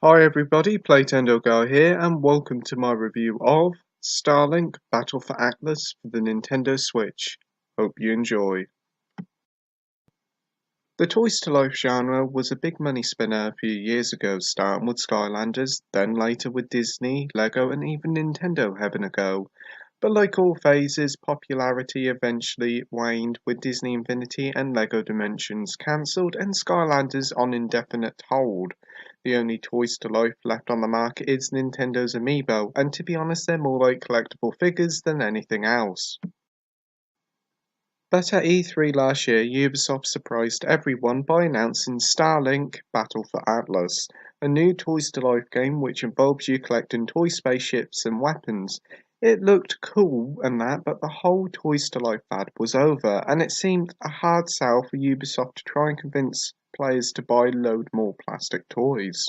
Hi everybody, Playtendoguy here, and welcome to my review of Starlink Battle for Atlas for the Nintendo Switch. Hope you enjoy. The Toys to Life genre was a big money spinner a few years ago, starting with Skylanders, then later with Disney, Lego, and even Nintendo having a go. But like all phases, popularity eventually waned with Disney Infinity and Lego Dimensions cancelled and Skylanders on indefinite hold. The only Toys to Life left on the market is Nintendo's Amiibo, and to be honest, they're more like collectible figures than anything else. But at E3 last year, Ubisoft surprised everyone by announcing Starlink Battle for Atlas, a new Toys to Life game which involves you collecting toy spaceships and weapons. It looked cool and that, but the whole Toys to Life fad was over, and it seemed a hard sell for Ubisoft to try and convince players to buy load more plastic toys.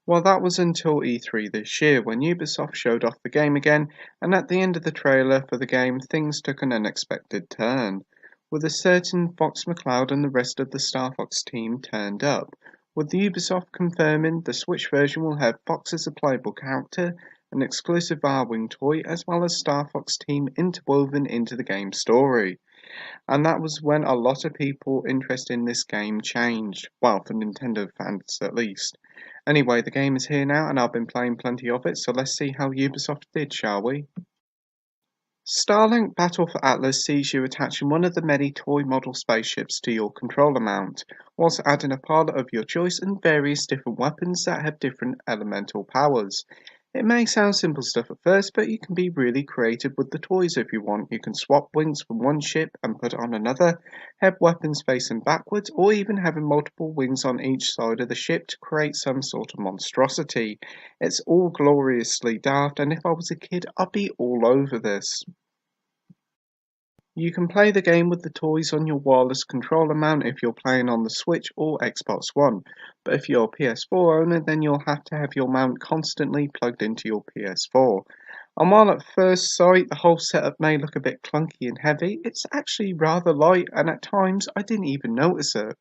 Well, that was until E3 this year, when Ubisoft showed off the game again, and at the end of the trailer for the game, things took an unexpected turn. With a certain Fox McCloud and the rest of the Star Fox team turned up, with Ubisoft confirming the Switch version will have Fox as a playable character, an exclusive R-Wing toy, as well as Star Fox team interwoven into the game's story. And that was when a lot of people interested in this game changed. Well, for Nintendo fans at least. Anyway, the game is here now and I've been playing plenty of it, so let's see how Ubisoft did, shall we? Starlink Battle for Atlas sees you attaching one of the many toy model spaceships to your controller mount, whilst adding a pilot of your choice and various different weapons that have different elemental powers. It may sound simple stuff at first, but you can be really creative with the toys if you want. You can swap wings from one ship and put it on another, have weapons facing backwards, or even having multiple wings on each side of the ship to create some sort of monstrosity. It's all gloriously daft, and if I was a kid, I'd be all over this. You can play the game with the toys on your wireless controller mount if you're playing on the Switch or Xbox One, but if you're a PS4 owner then you'll have to have your mount constantly plugged into your PS4. And while at first sight the whole setup may look a bit clunky and heavy, it's actually rather light and at times I didn't even notice it.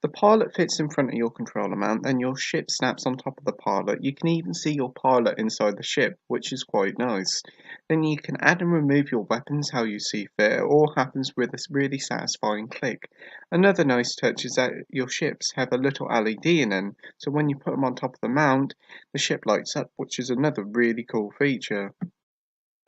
The pilot fits in front of your controller mount, then your ship snaps on top of the pilot. You can even see your pilot inside the ship, which is quite nice. Then you can add and remove your weapons how you see fit. It all happens with a really satisfying click. Another nice touch is that your ships have a little LED in them, so when you put them on top of the mount, the ship lights up, which is another really cool feature.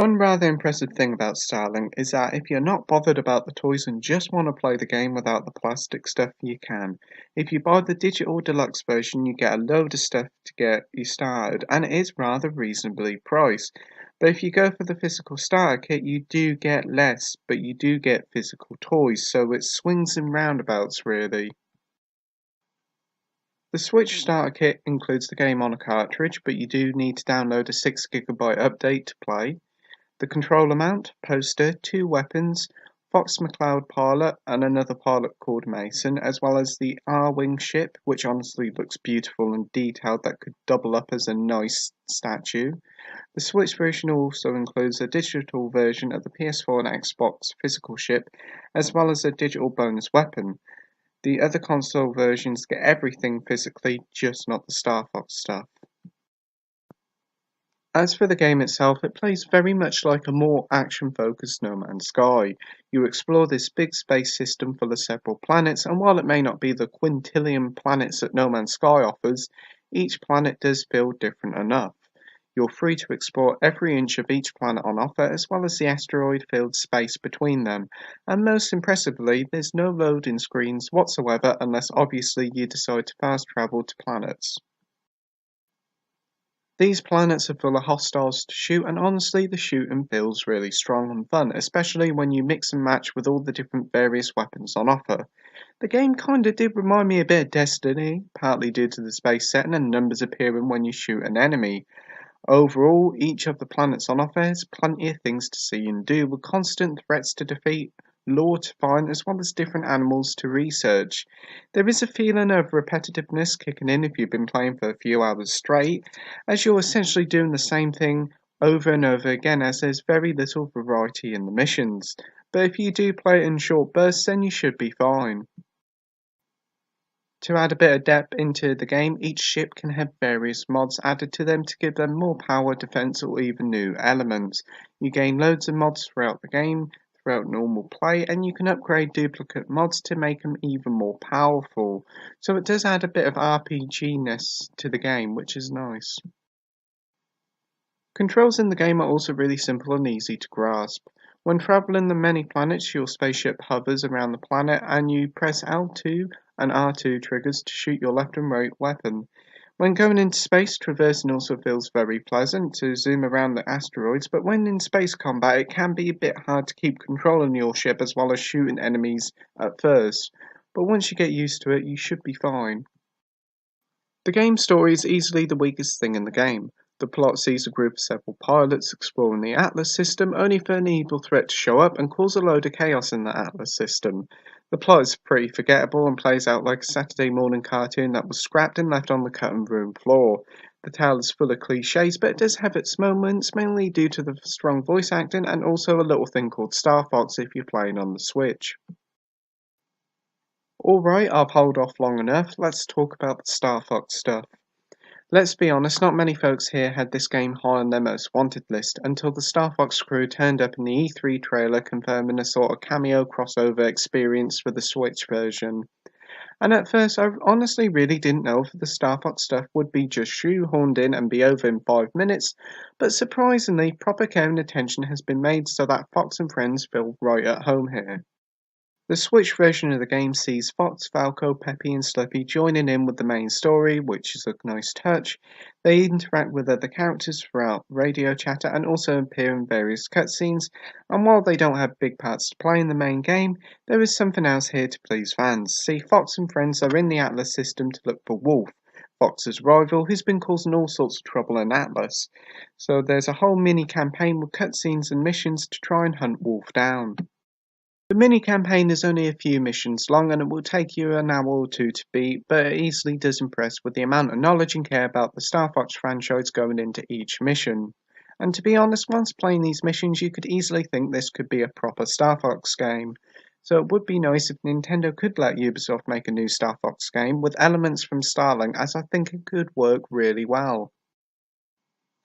One rather impressive thing about Starlink is that if you're not bothered about the toys and just want to play the game without the plastic stuff, you can. If you buy the digital deluxe version, you get a load of stuff to get you started, and it is rather reasonably priced. But if you go for the physical starter kit, you do get less, but you do get physical toys, so it swings and roundabouts really. The Switch starter kit includes the game on a cartridge, but you do need to download a 6 GB update to play. The controller mount, poster, two weapons, Fox McCloud pilot and another pilot called Mason, as well as the R-Wing ship, which honestly looks beautiful and detailed that could double up as a nice statue. The Switch version also includes a digital version of the PS4 and Xbox physical ship, as well as a digital bonus weapon. The other console versions get everything physically, just not the Star Fox stuff. As for the game itself, it plays very much like a more action-focused No Man's Sky. You explore this big space system full of several planets, and while it may not be the quintillion planets that No Man's Sky offers, each planet does feel different enough. You're free to explore every inch of each planet on offer, as well as the asteroid-filled space between them, and most impressively, there's no loading screens whatsoever unless obviously you decide to fast travel to planets. These planets are full of hostiles to shoot, and honestly, the shooting feels really strong and fun, especially when you mix and match with all the different various weapons on offer. The game kinda did remind me a bit of Destiny, partly due to the space setting and numbers appearing when you shoot an enemy. Overall, each of the planets on offer has plenty of things to see and do, with constant threats to defeat, lore to find, as well as different animals to research. There is a feeling of repetitiveness kicking in if you've been playing for a few hours straight, as you're essentially doing the same thing over and over again, as there's very little variety in the missions. But if you do play it in short bursts, then you should be fine. To add a bit of depth into the game, each ship can have various mods added to them to give them more power, defense, or even new elements. You gain loads of mods throughout the game, throughout normal play, and you can upgrade duplicate mods to make them even more powerful. So it does add a bit of RPG-ness to the game, which is nice. Controls in the game are also really simple and easy to grasp. When traveling the many planets, your spaceship hovers around the planet and you press L2 and R2 triggers to shoot your left and right weapon. When going into space, traversing also feels very pleasant to zoom around the asteroids, but when in space combat, it can be a bit hard to keep control on your ship as well as shooting enemies at first. But once you get used to it, you should be fine. The game story is easily the weakest thing in the game. The plot sees a group of several pilots exploring the Atlas system, only for an evil threat to show up and cause a load of chaos in the Atlas system. The plot is pretty forgettable and plays out like a Saturday morning cartoon that was scrapped and left on the cutting room floor. The tale is full of cliches, but it does have its moments, mainly due to the strong voice acting and also a little thing called Star Fox if you're playing on the Switch. Alright, I've held off long enough, let's talk about the Star Fox stuff. Let's be honest, not many folks here had this game high on their most wanted list until the Star Fox crew turned up in the E3 trailer confirming a sort of cameo crossover experience for the Switch version. And at first I honestly really didn't know if the Star Fox stuff would be just shoehorned in and be over in 5 minutes, but surprisingly proper care and attention has been made so that Fox and friends feel right at home here. The Switch version of the game sees Fox, Falco, Peppy and Slippy joining in with the main story, which is a nice touch. They interact with other characters throughout radio chatter and also appear in various cutscenes, and while they don't have big parts to play in the main game, there is something else here to please fans. See, Fox and friends are in the Atlas system to look for Wolf, Fox's rival, who's been causing all sorts of trouble in Atlas. So there's a whole mini campaign with cutscenes and missions to try and hunt Wolf down. The mini-campaign is only a few missions long and it will take you an hour or two to beat, but it easily does impress with the amount of knowledge and care about the Star Fox franchise going into each mission. And to be honest, once playing these missions you could easily think this could be a proper Star Fox game. So it would be nice if Nintendo could let Ubisoft make a new Star Fox game with elements from Starlink, as I think it could work really well.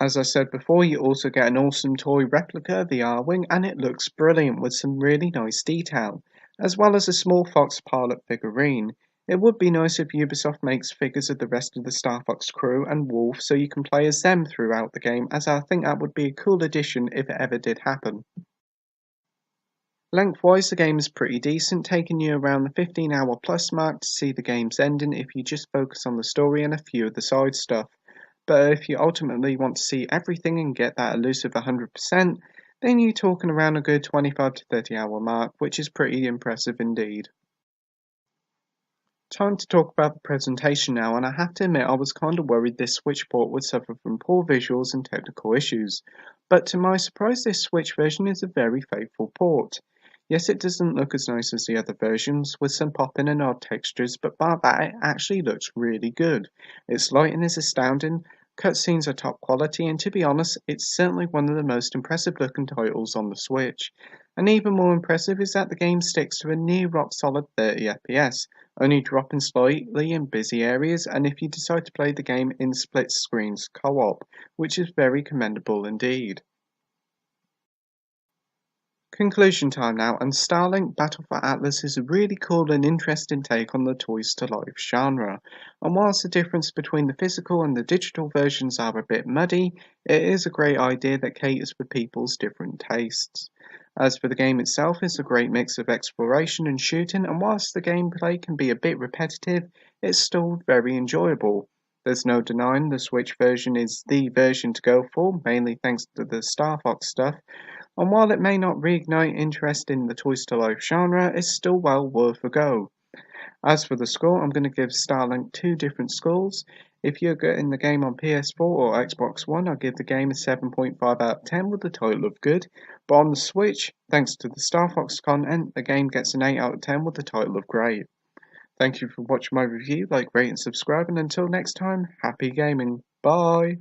As I said before, you also get an awesome toy replica of the R-Wing and it looks brilliant with some really nice detail, as well as a small Fox pilot figurine. It would be nice if Ubisoft makes figures of the rest of the Star Fox crew and Wolf so you can play as them throughout the game, as I think that would be a cool addition if it ever did happen. Lengthwise, the game is pretty decent, taking you around the 15-hour plus mark to see the game's ending if you just focus on the story and a few of the side stuff. But if you ultimately want to see everything and get that elusive 100%, then you're talking around a good 25 to 30 hour mark, which is pretty impressive indeed. Time to talk about the presentation now, and I have to admit I was kind of worried this Switch port would suffer from poor visuals and technical issues, but to my surprise this Switch version is a very faithful port. Yes, it doesn't look as nice as the other versions, with some popping and odd textures, but bar that it actually looks really good. Its lighting is astounding, cutscenes are top quality, and to be honest, it's certainly one of the most impressive looking titles on the Switch. And even more impressive is that the game sticks to a near rock solid 30 FPS, only dropping slightly in busy areas, and if you decide to play the game in split screens co-op, which is very commendable indeed. Conclusion time now, and Starlink Battle for Atlas is a really cool and interesting take on the Toys to Life genre, and whilst the difference between the physical and the digital versions are a bit muddy, it is a great idea that caters for people's different tastes. As for the game itself, it's a great mix of exploration and shooting, and whilst the gameplay can be a bit repetitive, it's still very enjoyable. There's no denying the Switch version is the version to go for, mainly thanks to the Star Fox stuff, and while it may not reignite interest in the Toys to Life genre, it's still well worth a go. As for the score, I'm going to give Starlink 2 different scores. If you're getting the game on PS4 or Xbox One, I'll give the game a 7.5 out of 10 with the title of good, but on the Switch, thanks to the Star Fox content, the game gets an 8 out of 10 with the title of great. Thank you for watching my review, like, rate and subscribe, and until next time, happy gaming. Bye!